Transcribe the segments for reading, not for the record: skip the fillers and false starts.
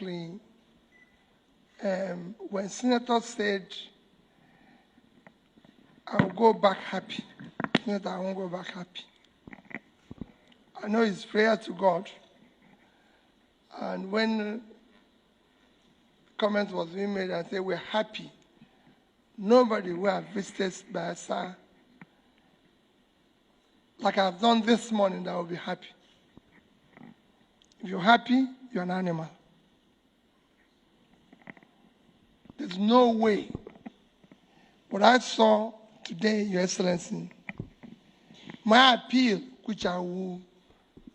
frankly, when Senator said, I'll go back happy, Senator, I won't go back happy. I know it's prayer to God. And when comment was being made, I said, we're happy. Nobody will have visited Bayelsa like I've done this morning that will be happy. If you're happy, you're an animal. There's no way. What I saw today, Your Excellency, my appeal, which I will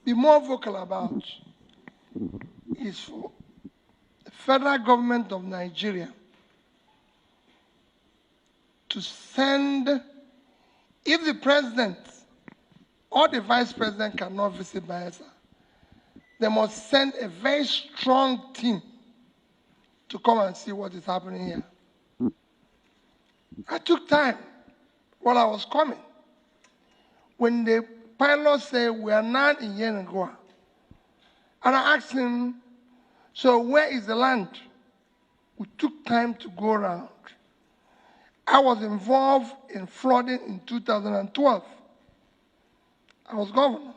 be more vocal about, is for the federal government of Nigeria to send, if the president or the vice president cannot visit Bayelsa, they must send a very strong team to come and see what is happening here. I took time while I was coming. When the pilot said, we are not in Yenagoa, and I asked him, so where is the land? We took time to go around. I was involved in flooding in 2012. I was governor.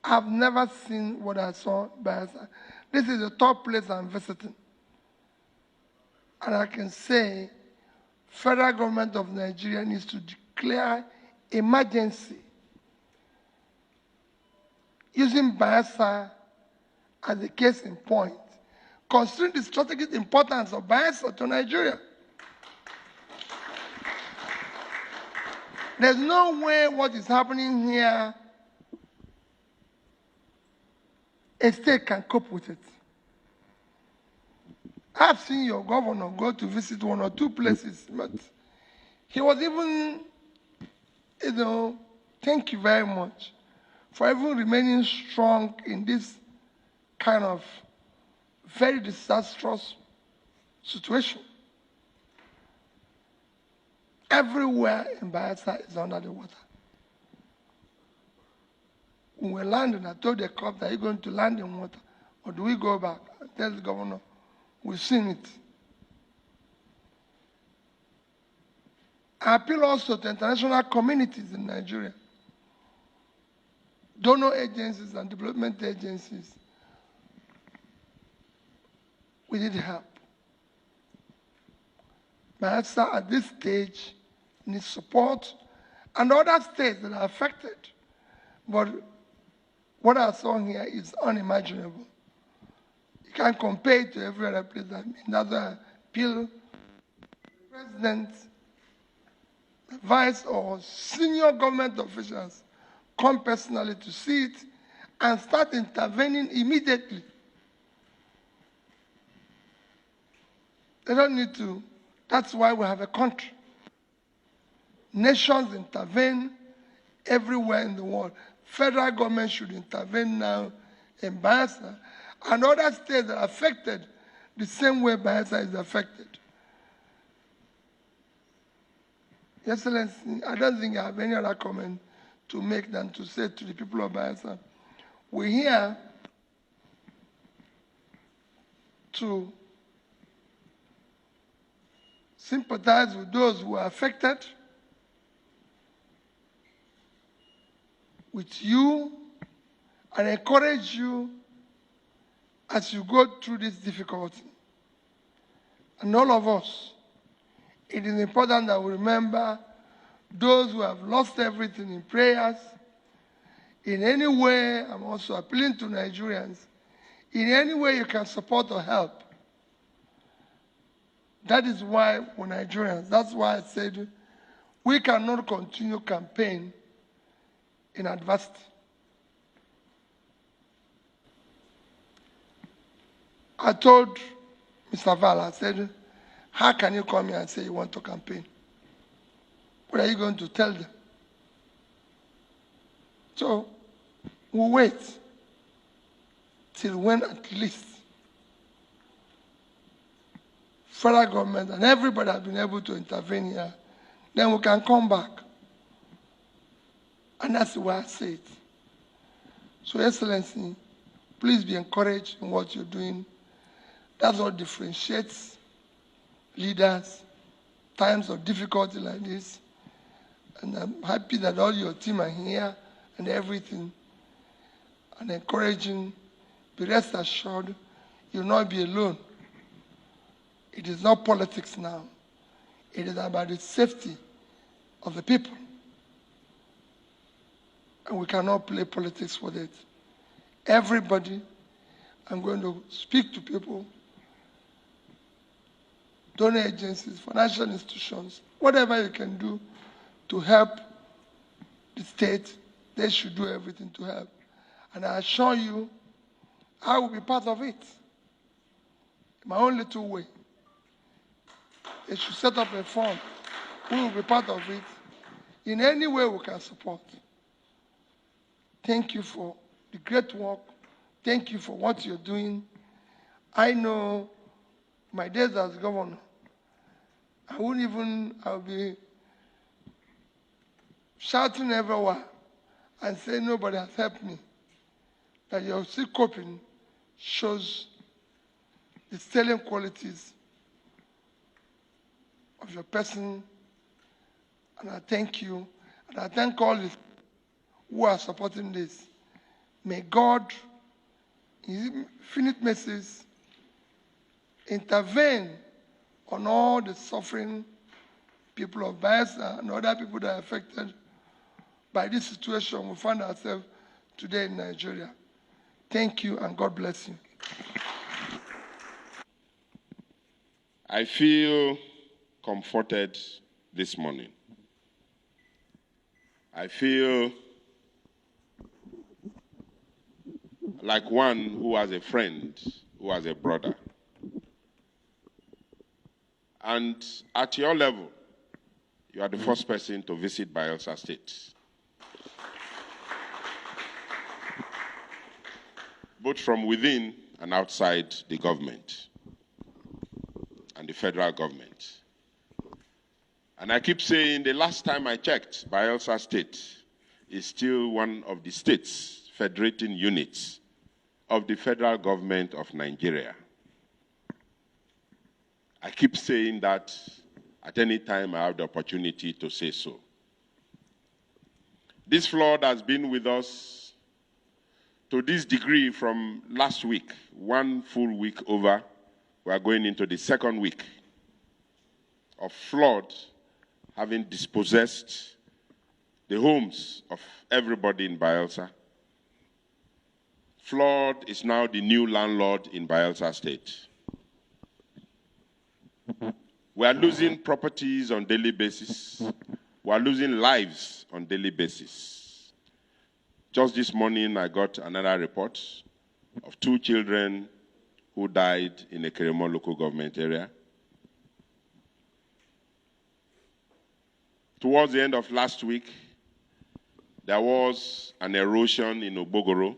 I've never seen what I saw in Bayelsa. This is the top place I'm visiting. And I can say, federal government of Nigeria needs to declare emergency using Bayelsa as a case in point, considering the strategic importance of Bayelsa to Nigeria. There's no way what is happening here, a state can cope with it. I've seen your governor go to visit one or two places, but he was even, thank you very much for even remaining strong in this kind of very disastrous situation. Everywhere in Bayelsa is under the water. When we're landing, I told the cop, are you going to land in water? Or do we go back? I tell the governor, we've seen it. I appeal also to international communities in Nigeria, donor agencies and development agencies. We need help. Bayelsa at this stage needs support, and other states that are affected. But what I saw here is unimaginable. You can't compare it to every other place. That's why I appeal the president, the vice or senior government officials come personally to see it and start intervening immediately. They don't need to. That's why we have a country. Nations intervene everywhere in the world. Federal government should intervene now in Bayelsa and other states that are affected the same way Bayelsa is affected. Excellency, I don't think I have any other comment to make than to say to the people of Bayelsa, we're here to sympathize with those who are affected, with you, and encourage you as you go through this difficulty. And all of us, it is important that we remember those who have lost everything in prayers. In any way, I'm also appealing to Nigerians, in any way you can support or help. That is why we're Nigerians. That's why I said we cannot continue campaign in adversity. I told Mr. Val, I said, how can you come here and say you want to campaign? What are you going to tell them? So we'll wait till when at least federal government and everybody has been able to intervene here, then we can come back. And that's the way I say it. So, Excellency, please be encouraged in what you're doing. That's what differentiates leaders, times of difficulty like this. And I'm happy that all your team are here and everything, and encouraging. Be rest assured, you'll not be alone. It is not politics now. It is about the safety of the people. And we cannot play politics with it. Everybody, I'm going to speak to people, donor agencies, financial institutions, whatever you can do to help the state, they should do everything to help. And I assure you, I will be part of it. My own little way. They should set up a fund. We will be part of it. In any way we can support. Thank you for the great work. Thank you for what you're doing. I know my days as governor, I'll be shouting everywhere and saying nobody has helped me. That you're still coping shows the salient qualities of your person. And I thank you. And I thank all the who are supporting this. May God, in His infinite mercies, intervene on all the suffering people of Bayelsa and other people that are affected by this situation we find ourselves today in Nigeria. Thank you and God bless you. I feel comforted this morning. I feel like one who has a friend, who has a brother. And at your level, you are the first person to visit Bayelsa State. Both from within and outside the government and the federal government. And I keep saying the last time I checked, Bayelsa State is still one of the states, federating units of the federal government of Nigeria. I keep saying that at any time I have the opportunity to say so. This flood has been with us to this degree from last week, 1 full week over. We are going into the second week of flood having dispossessed the homes of everybody in Bayelsa. Flood is now the new landlord in Bayelsa State. We are losing properties on a daily basis. We are losing lives on a daily basis. Just this morning, I got another report of 2 children who died in the Keremo local government area. Towards the end of last week, there was an erosion in Obogoro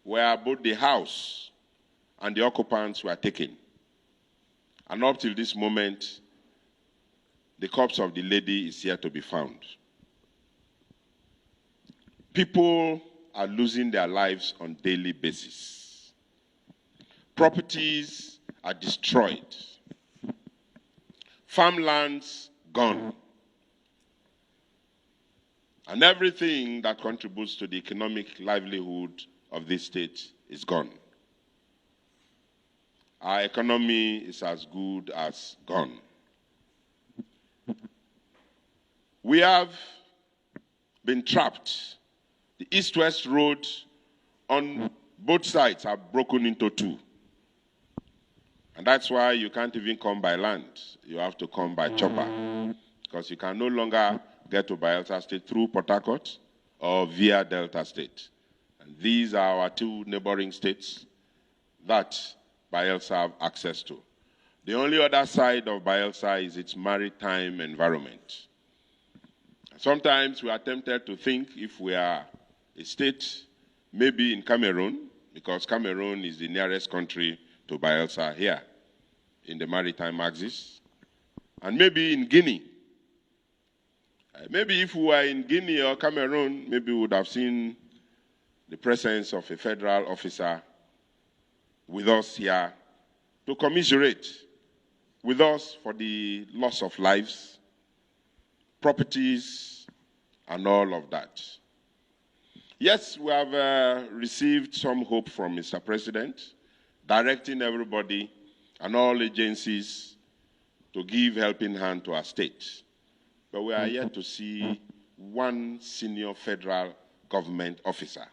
where both the house and the occupants were taken. And up till this moment, the corpse of the lady is yet to be found. People are losing their lives on a daily basis. Properties are destroyed. Farmlands gone. And everything that contributes to the economic livelihood of this state is gone. Our economy is as good as gone. We have been trapped. The east-west road on both sides are broken into 2. And that's why you can't even come by land. You have to come by chopper. Because you can no longer get to Bayelsa State through Port Harcourt or via Delta State. And these are our 2 neighboring states that Bayelsa have access to. The only other side of Bayelsa is its maritime environment. Sometimes we are tempted to think if we are a state, maybe in Cameroon, because Cameroon is the nearest country to Bayelsa here in the maritime axis, and maybe in Guinea. Maybe if we were in Guinea or Cameroon, maybe we would have seen the presence of a federal officer with us here to commiserate with us for the loss of lives, properties, and all of that. Yes, we have received some hope from Mr. President, directing everybody and all agencies to give helping hand to our state. But we are yet to see one senior federal government officer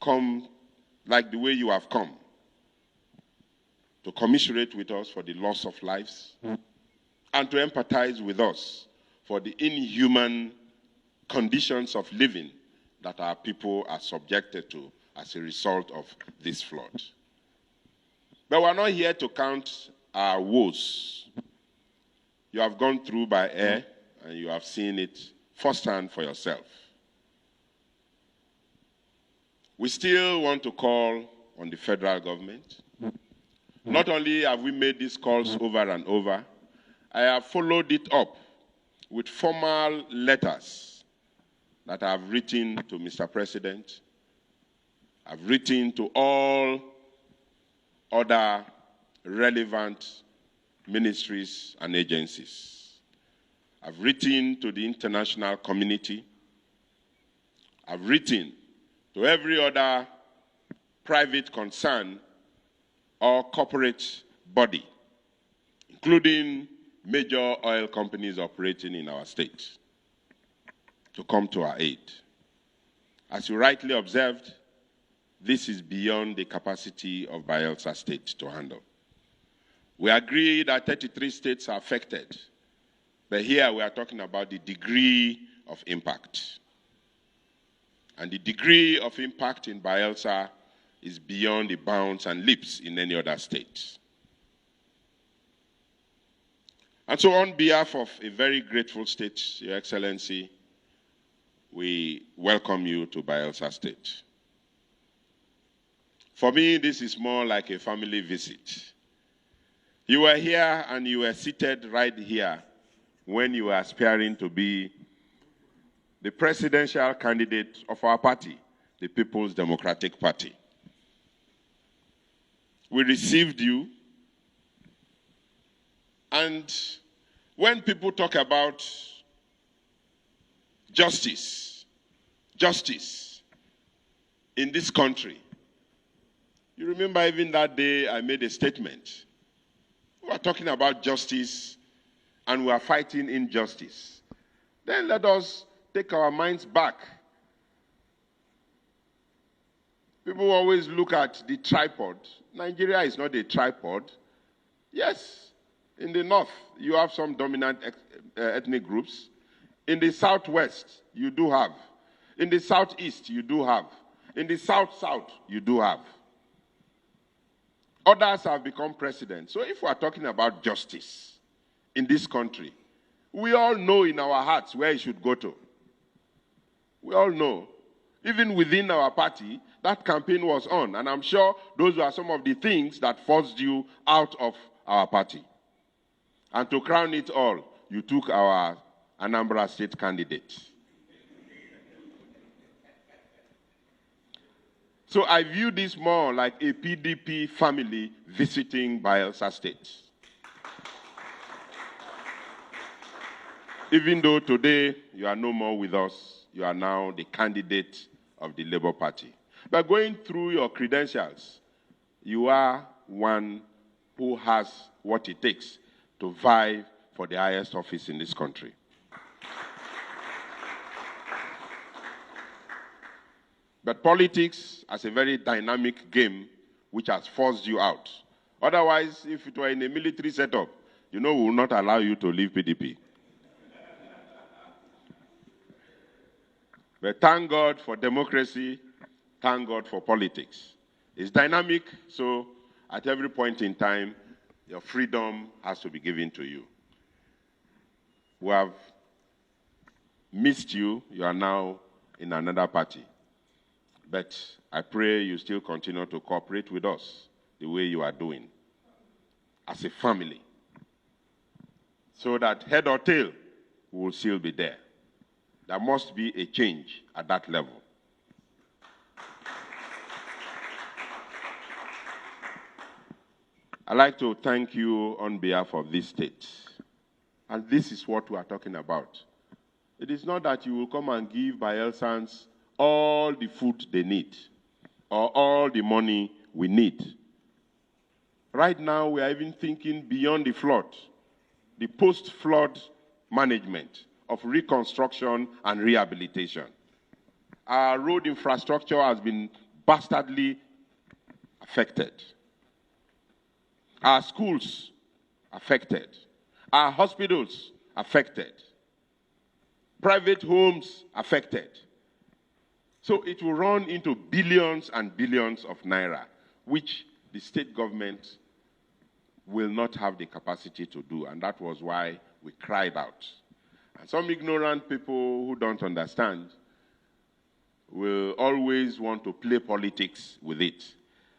come like the way you have come, to commiserate with us for the loss of lives and to empathize with us for the inhuman conditions of living that our people are subjected to as a result of this flood. But we're not here to count our woes. You have gone through by air and you have seen it firsthand for yourself. We still want to call on the federal government. Not only have we made these calls over and over, I have followed it up with formal letters that I have written to Mr. President. I've written to all other relevant ministries and agencies. I've written to the international community. I've written to every other private concern or corporate body, including major oil companies operating in our state, to come to our aid. As you rightly observed, this is beyond the capacity of Bayelsa State to handle. We agree that 33 states are affected, but here we are talking about the degree of impact. And the degree of impact in Bayelsa is beyond the bounds and leaps in any other state. And so on behalf of a very grateful state, Your Excellency, we welcome you to Bayelsa State. For me, this is more like a family visit. You were here and you were seated right here when you were aspiring to be the presidential candidate of our party, the People's Democratic Party. We received you, and when people talk about justice in this country, you remember even that day I made a statement. We are talking about justice and we are fighting injustice. Then let us take our minds back. People always look at the tripod. Nigeria is not a tripod. Yes, in the north, you have some dominant ethnic groups. In the southwest, you do have. In the southeast, you do have. In the south-south, you do have. Others have become president. So if we are talking about justice in this country, we all know in our hearts where it should go to. We all know. Even within our party, that campaign was on. And I'm sure those were some of the things that forced you out of our party. And to crown it all, you took our Anambra State candidate. So I view this more like a PDP family visiting Bayelsa State. Even though today you are no more with us, you are now the candidate of the Labour Party. But going through your credentials, you are one who has what it takes to vie for the highest office in this country. But politics is a very dynamic game which has forced you out. Otherwise, if it were in a military setup, we will not allow you to leave PDP. But thank God for democracy, thank God for politics. It's dynamic, so at every point in time, your freedom has to be given to you. We have missed you. You are now in another party. But I pray you still continue to cooperate with us the way you are doing, as a family, so that head or tail will still be there. There must be a change at that level. I'd like to thank you on behalf of this state. And this is what we are talking about. It is not that you will come and give Bayelsans all the food they need or all the money we need. Right now, we are even thinking beyond the flood, the post-flood management of reconstruction and rehabilitation. Our road infrastructure has been bastardly affected. Our schools affected. Our hospitals affected. Private homes affected. So it will run into billions and billions of naira, which the state government will not have the capacity to do, and that was why we cried out. And some ignorant people who don't understand will always want to play politics with it.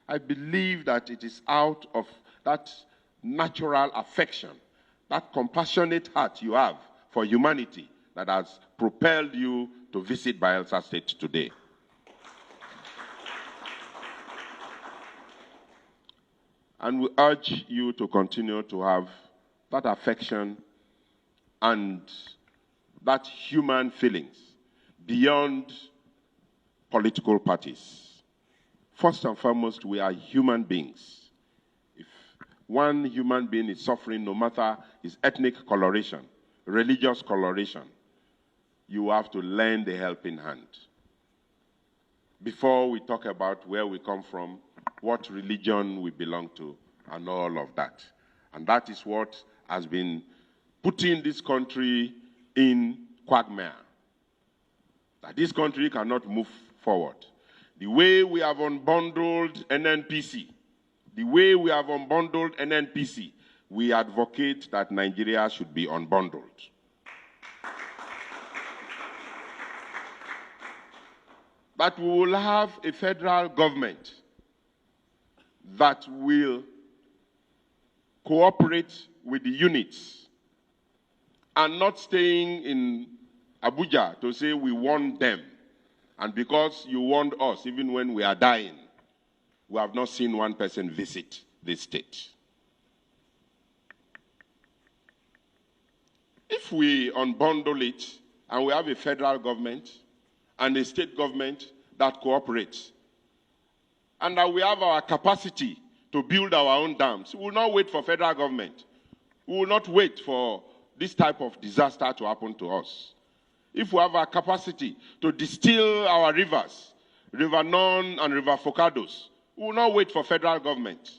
I believe that it is out of that natural affection, that compassionate heart you have for humanity that has propelled you to visit Bayelsa State today. And we urge you to continue to have that affection and that human feelings beyond political parties. First and foremost, we are human beings. If one human being is suffering, no matter his ethnic coloration, religious coloration, you have to lend a helping hand. Before we talk about where we come from, what religion we belong to, and all of that. And that is what has been putting this country in quagmire. That this country cannot move forward. The way we have unbundled NNPC, we advocate that Nigeria should be unbundled. That we will have a federal government that will cooperate with the units and not staying in Abuja to say we want them. And because you want us, even when we are dying, we have not seen one person visit this state. If we unbundle it and we have a federal government and a state government that cooperates, and that we have our capacity to build our own dams, we will not wait for federal government. We will not wait for this type of disaster to happen to us. If we have our capacity to distill our rivers, River Non and River Focados, we will not wait for federal government.